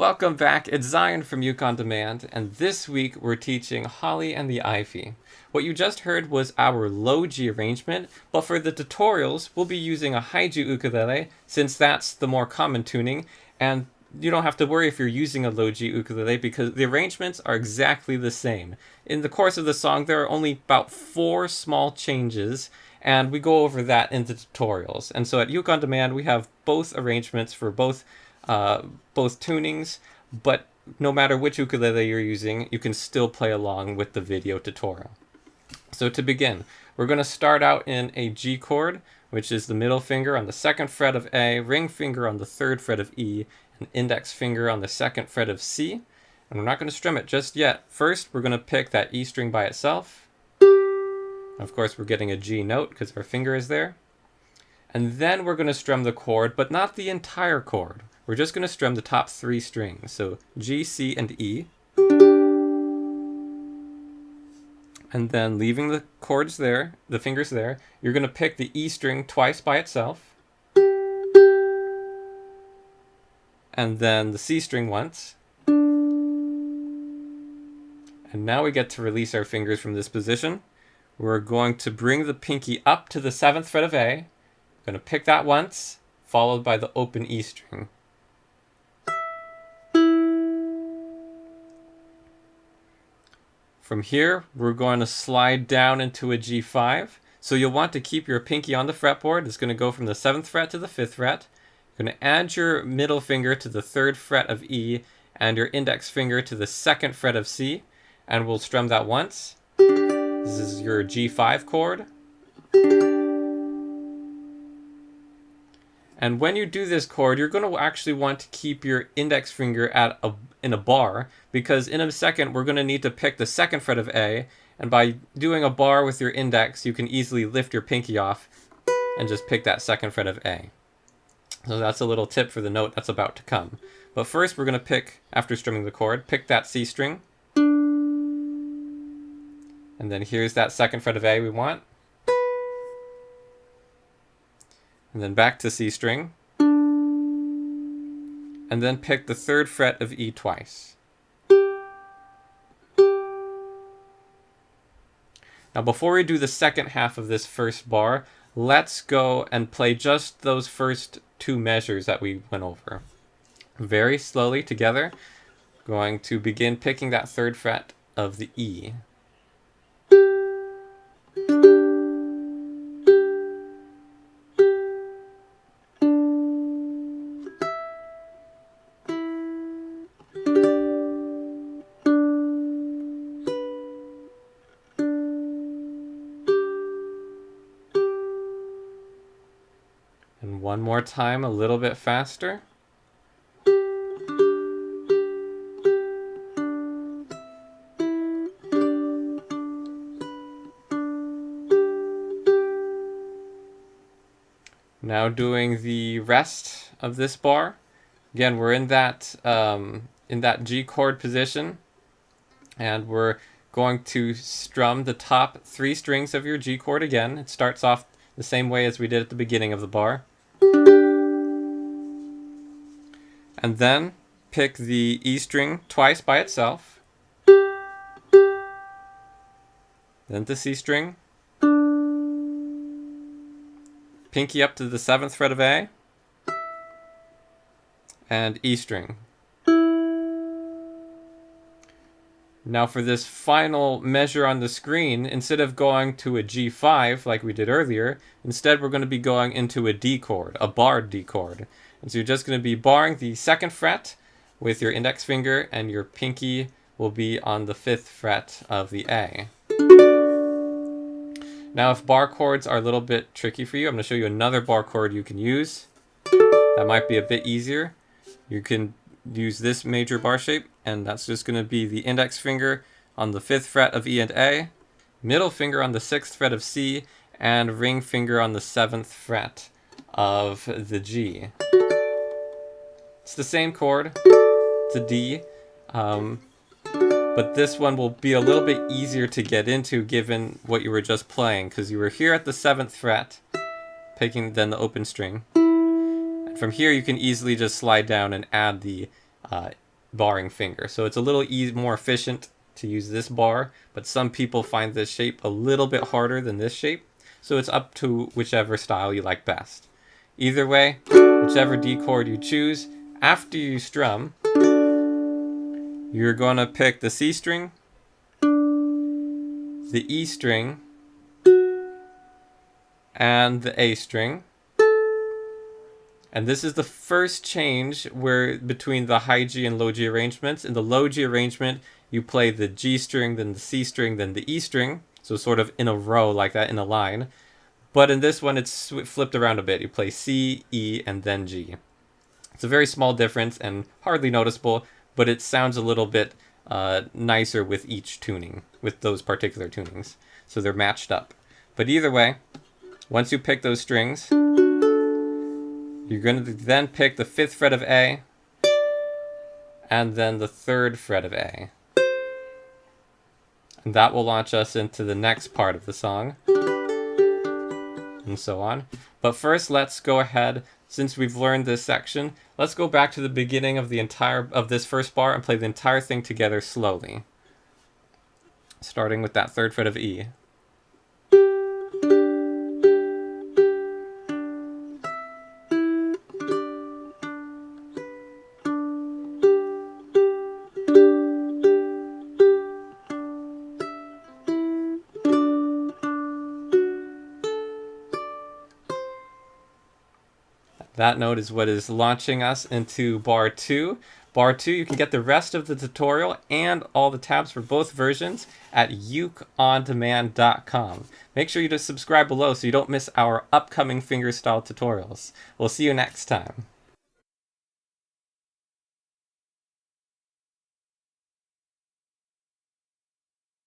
Welcome back, it's Zion from Uke On Demand, and this week we're teaching Holly and the Ivy. What you just heard was our low G arrangement, but for the tutorials we'll be using a high G ukulele, since that's the more common tuning, and you don't have to worry if you're using a low G ukulele because the arrangements are exactly the same. In the course of the song there are only about 4 small changes, and we go over that in the tutorials. And so at Uke On Demand we have both arrangements for both tunings, but no matter which ukulele you're using, you can still play along with the video tutorial. So to begin, we're going to start out in a G chord, which is the middle finger on the 2nd fret of A, ring finger on the 3rd fret of E, and index finger on the 2nd fret of C. And we're not going to strum it just yet. First, we're going to pick that E string by itself. Of course, we're getting a G note because our finger is there. And then we're going to strum the chord, but not the entire chord. We're just going to strum the top 3 strings, so G, C, and E. And then leaving the chords there, the fingers there, you're going to pick the E string twice by itself. And then the C string once. And now we get to release our fingers from this position. We're going to bring the pinky up to the 7th fret of A. We're going to pick that once, followed by the open E string. From here, we're going to slide down into a G5. So you'll want to keep your pinky on the fretboard. It's going to go from the 7th fret to the 5th fret. You're going to add your middle finger to the 3rd fret of E and your index finger to the 2nd fret of C. And we'll strum that once. This is your G5 chord. And when you do this chord, you're going to actually want to keep your index finger in a bar, because in a second we're going to need to pick the 2nd fret of A, and by doing a bar with your index, you can easily lift your pinky off and just pick that 2nd fret of A. So that's a little tip for the note that's about to come. But first we're going to pick, after strumming the chord, pick that C string. And then here's that 2nd fret of A we want. And then back to C string, and then pick the 3rd fret of E twice. Now before we do the second half of this first bar, let's go and play just those first 2 measures that we went over. Very slowly together, going to begin picking that 3rd fret of the E. And one more time, a little bit faster. Now doing the rest of this bar. Again, we're in that G chord position, and we're going to strum the top 3 strings of your G chord again. It starts off the same way as we did at the beginning of the bar. And then pick the E string twice by itself. Then the C string. Pinky up to the 7th fret of A. And E string. Now for this final measure on the screen, instead of going to a G5 like we did earlier, instead we're going to be going into a D chord, a barred D chord. And so you're just going to be barring the 2nd fret with your index finger, and your pinky will be on the 5th fret of the A. Now if bar chords are a little bit tricky for you, I'm going to show you another bar chord you can use. That might be a bit easier. You can use this major bar shape, and that's just going to be the index finger on the 5th fret of E and A, middle finger on the 6th fret of C, and ring finger on the 7th fret of the G. It's the same chord, it's a D, but this one will be a little bit easier to get into given what you were just playing, because you were here at the 7th fret, picking then the open string. And from here you can easily just slide down and add the barring finger. So it's a little more efficient to use this bar, but some people find this shape a little bit harder than this shape. So it's up to whichever style you like best. Either way, whichever D chord you choose, after you strum, you're going to pick the C string, the E string, and the A string. And this is the first change where between the high G and low G arrangements. In the low G arrangement, you play the G string, then the C string, then the E string. So sort of in a row like that, in a line. But in this one, it's flipped around a bit. You play C, E, and then G. It's a very small difference and hardly noticeable, but it sounds a little bit nicer with each tuning, with those particular tunings. So they're matched up. But either way, once you pick those strings, you're going to then pick the 5th fret of A, and then the 3rd fret of A. And that will launch us into the next part of the song, and so on. But first, let's go ahead, since we've learned this section, let's go back to the beginning of this first bar and play the entire thing together slowly. Starting with that 3rd fret of E. That note is what is launching us into bar 2. Bar 2, you can get the rest of the tutorial and all the tabs for both versions at ukondemand.com. Make sure you subscribe below so you don't miss our upcoming fingerstyle tutorials. We'll see you next time.